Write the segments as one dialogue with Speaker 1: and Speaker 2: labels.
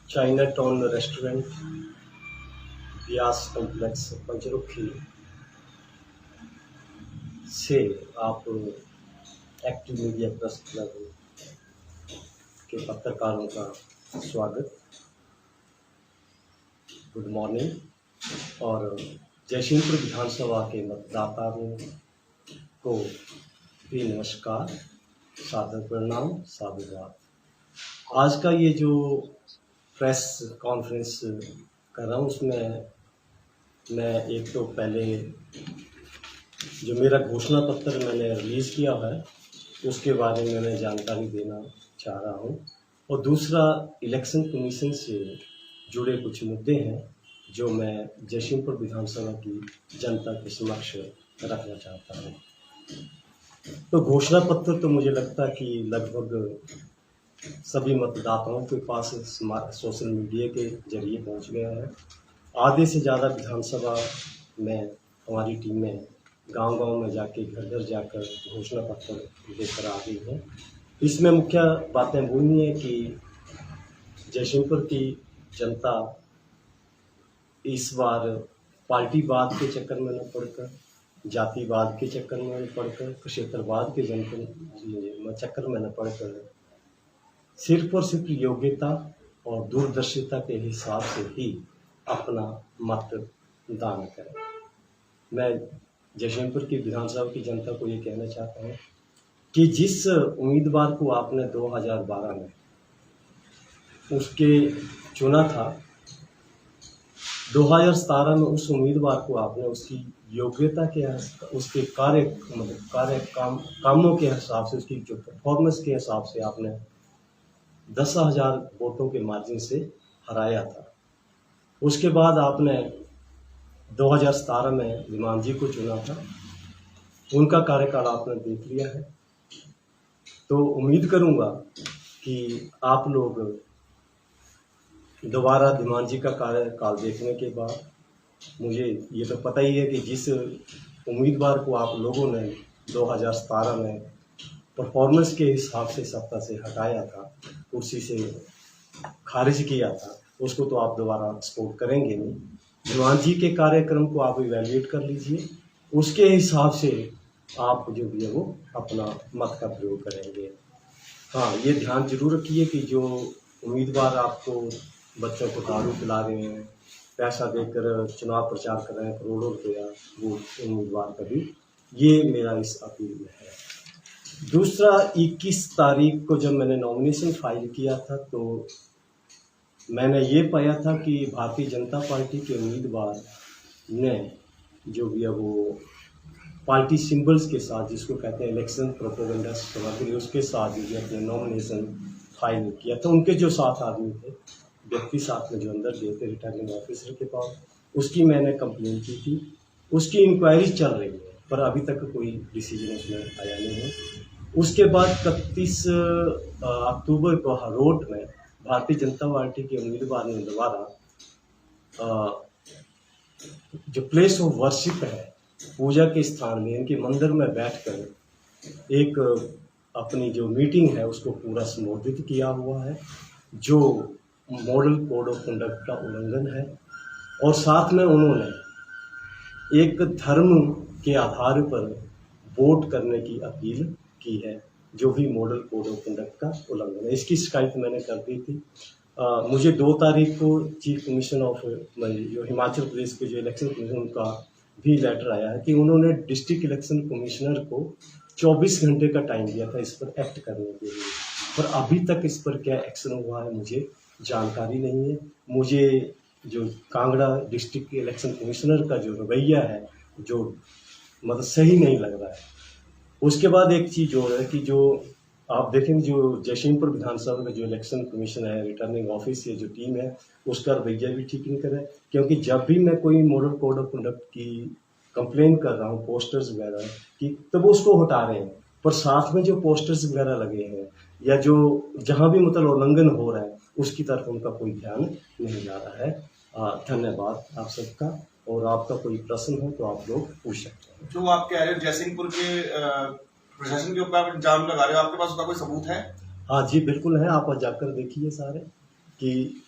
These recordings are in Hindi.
Speaker 1: चाइना टाउन रेस्टोरेंट, व्यास कॉम्प्लेक्स, पंचरुखी से आप एक्टिव मीडिया प्रेस क्लब के पत्रकारों का स्वागत। Good morning. और जयसिंहपुर विधानसभा के मतदाताओं को भी नमस्कार, सादर प्रणाम, साधुवाद। आज का ये जो प्रेस कॉन्फ्रेंस कर रहा हूँ उसमें मैं एक तो पहले जो मेरा घोषणा पत्र मैंने रिलीज़ किया है उसके बारे में मैं जानकारी देना चाह रहा हूँ, और दूसरा इलेक्शन कमीशन से जुड़े कुछ मुद्दे हैं जो मैं जयसिंहपुर विधानसभा की जनता के समक्ष रखना चाहता हूँ। तो घोषणा पत्र तो मुझे लगता है कि लगभग सभी मतदाताओं के पास सोशल मीडिया के जरिए पहुंच गया है। आधे से ज़्यादा विधानसभा में हमारी टीमें गांव-गांव में जाके घर-घर जाकर घोषणा पत्र लेकर आ गई हैं। इसमें मुख्य बातें वो ही हैं कि जयसिंहपुर की जनता इस बार पार्टीवाद के चक्कर में न पड़कर, जातिवाद के चक्कर में न पड़कर, क्षेत्रवाद के चक्कर में न पड़कर सिर्फ और सिर्फ योग्यता और दूरदर्शिता के हिसाब से ही अपना मत दान करें। मैं जयसिंहपुर की विधानसभा की जनता को ये कहना चाहता हूँ कि जिस उम्मीदवार को आपने 2012 में उसके चुना था, 2017 में उस उम्मीदवार को आपने उसकी योग्यता के, उसके कामों के हिसाब से, उसकी जो परफॉर्मेंस के हिसाब से आपने 10,000 वोटों के मार्जिन से हराया था। उसके बाद आपने 2017 में विमान जी को चुना था, उनका कार्यकाल आपने देख लिया है। तो उम्मीद करूंगा कि आप लोग दोबारा विमान जी का कार्यकाल देखने के बाद, मुझे ये तो पता ही है कि जिस उम्मीदवार को आप लोगों ने 2017 में परफॉर्मेंस के हिसाब से सत्ता से हटाया था, कुर्सी से खारिज किया था, उसको तो आप दोबारा सपोर्ट करेंगे नहीं। विमान जी के कार्यक्रम को आप इवैल्यूएट कर लीजिए, उसके हिसाब से आप जो भी है वो अपना मत का प्रयोग करेंगे। हाँ, ये ध्यान जरूर रखिए कि जो उम्मीदवार आपको बच्चों को दारू पिला रहे हैं, पैसा देकर चुनाव प्रचार कर रहे हैं करोड़ों रुपया, वो उम्मीदवार कभी, ये मेरा इस अपील में है। दूसरा, 21 तारीख को जब मैंने नॉमिनेशन फाइल किया था तो मैंने ये पाया था कि भारतीय जनता पार्टी के उम्मीदवार ने जो भी है वो पार्टी सिंबल्स के साथ, जिसको कहते हैं इलेक्शन प्रोपेगेंडा सामग्री, उसके साथ जो अपने नॉमिनेशन फाइल किया था। उनके जो 7 आदमी थे, व्यक्ति साथ में जो अंदर गए थे रिटर्निंग ऑफिसर के पास, उसकी मैंने कंप्लेन की थी। उसकी इंक्वायरी चल रही है पर अभी तक कोई डिसीजन उसमें आया नहीं है। उसके बाद 31 अक्टूबर को हरोट में भारतीय जनता पार्टी के उम्मीदवार ने दोबारा जो प्लेस ऑफ वर्शिप है, पूजा के स्थान में, इनके मंदिर में बैठकर एक अपनी जो मीटिंग है उसको पूरा संबोधित किया हुआ है, जो मॉडल कोड ऑफ कंडक्ट का उल्लंघन है। और साथ में उन्होंने एक धर्म के आधार पर वोट करने की अपील की है, जो भी मॉडल कोड ऑफ कंडक्ट का उल्लंघन है। इसकी शिकायत मैंने कर दी थी। मुझे 2 तारीख को चीफ कमिश्नर ऑफ जो हिमाचल प्रदेश के जो इलेक्शन कमीशन का भी लेटर आया है कि उन्होंने डिस्ट्रिक्ट इलेक्शन कमिश्नर को 24 घंटे का टाइम दिया था इस पर एक्ट करने के लिए, पर अभी तक इस पर क्या एक्शन हुआ है मुझे जानकारी नहीं है। मुझे जो कांगड़ा डिस्ट्रिक्ट इलेक्शन कमिश्नर का जो रवैया है, जो मतलब सही नहीं लग रहा है। उसके बाद एक चीज़ और है कि जो आप देखेंगे, जो जयसिंहपुर विधानसभा का जो इलेक्शन कमीशन है, रिटर्निंग ऑफिस, ये जो टीम है, उसका रवैया भी ठीक नहीं कर रहा है। क्योंकि जब भी मैं कोई मॉडल कोड ऑफ कंडक्ट की कंप्लेन कर रहा हूँ, पोस्टर्स वगैरह की, तो वो उसको हटा रहे हैं, पर साथ में जो पोस्टर्स वगैरह लगे हैं या जो जहाँ भी मतलब उल्लंघन हो रहा है उसकी तरफ उनका कोई ध्यान नहीं जा रहा है। धन्यवाद आप सबका, और आपका कोई प्रश्न हो तो आप लोग पूछ सकते हैं।
Speaker 2: जो आप कह रहे हो जयसिंहपुर के प्रशासन के ऊपर इल्जाम लगा रहे हो, आपके पास उसका कोई सबूत है?
Speaker 1: हाँ जी, बिल्कुल है। आप जाकर देखिए सारे कि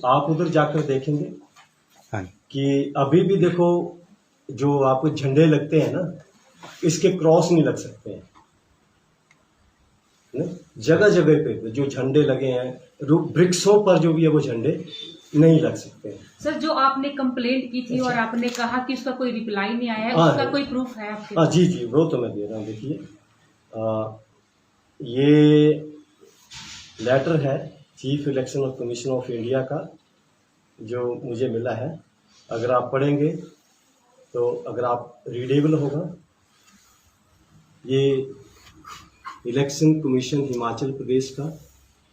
Speaker 1: आप उधर जाकर देखेंगे
Speaker 3: हाँ
Speaker 1: कि अभी भी देखो, जो आपको झंडे लगते हैं ना, इसके क्रॉस नहीं लग सकते हैं ना, जगह जगह पे जो झंडे लगे हैं वृक्षों पर जो भी है वो झंडे नहीं लग सकते हैं।
Speaker 4: सर, जो आपने कंप्लेंट की थी और आपने कहा कि उसका कोई रिप्लाई नहीं आया है,
Speaker 1: हाँ,
Speaker 4: उसका कोई प्रूफ है आपके
Speaker 1: हाँ
Speaker 4: पास?
Speaker 1: जी जी, वो तो मैं दे रहा हूँ। देखिए, ये लेटर है chief election commission of India का, जो मुझे मिला है। अगर आप पढ़ेंगे तो, अगर आप रीडेबल होगा, ये इलेक्शन कमीशन हिमाचल प्रदेश का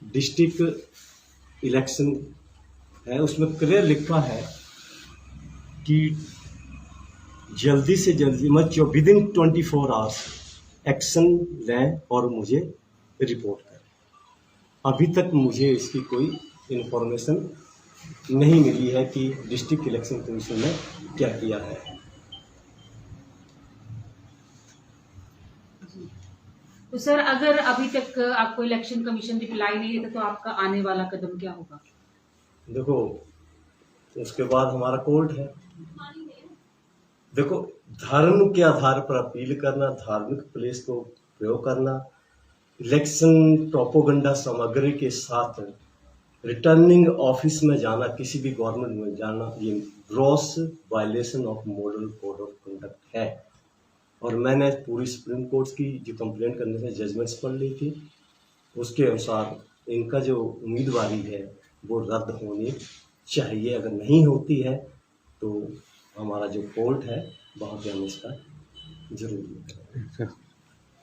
Speaker 1: डिस्ट्रिक्ट इलेक्शन है। उसमें क्लियर लिखा है कि जल्दी से जल्दी मतलब विद इन 24 आवर्स एक्शन लें और मुझे रिपोर्ट करें। अभी तक मुझे इसकी कोई इन्फॉर्मेशन नहीं मिली है कि डिस्ट्रिक्ट इलेक्शन कमीशन ने क्या किया है।
Speaker 4: तो सर, अगर अभी तक आपको इलेक्शन कमीशन रिप्लाई नहीं देता तो आपका आने वाला कदम क्या होगा?
Speaker 1: देखो, उसके बाद हमारा कोर्ट है। देखो, धर्म के आधार पर अपील करना, धार्मिक प्लेस को प्रयोग करना, इलेक्शन प्रोपोगंडा सामग्री के साथ रिटर्निंग ऑफिस में जाना, किसी भी गवर्नमेंट में जाना, ये gross violation of model code of conduct है। और मैंने पूरी सुप्रीम कोर्ट की जो कंप्लेंट करने से जजमेंट्स पढ़ ली थी, उसके अनुसार इनका जो उम्मीदवारी है वो रद्द होनी चाहिए। अगर नहीं होती है तो हमारा जो कोर्ट है वहाँ पे हम इसका जरूर करेंगे।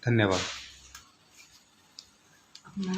Speaker 3: धन्यवाद।
Speaker 4: अपना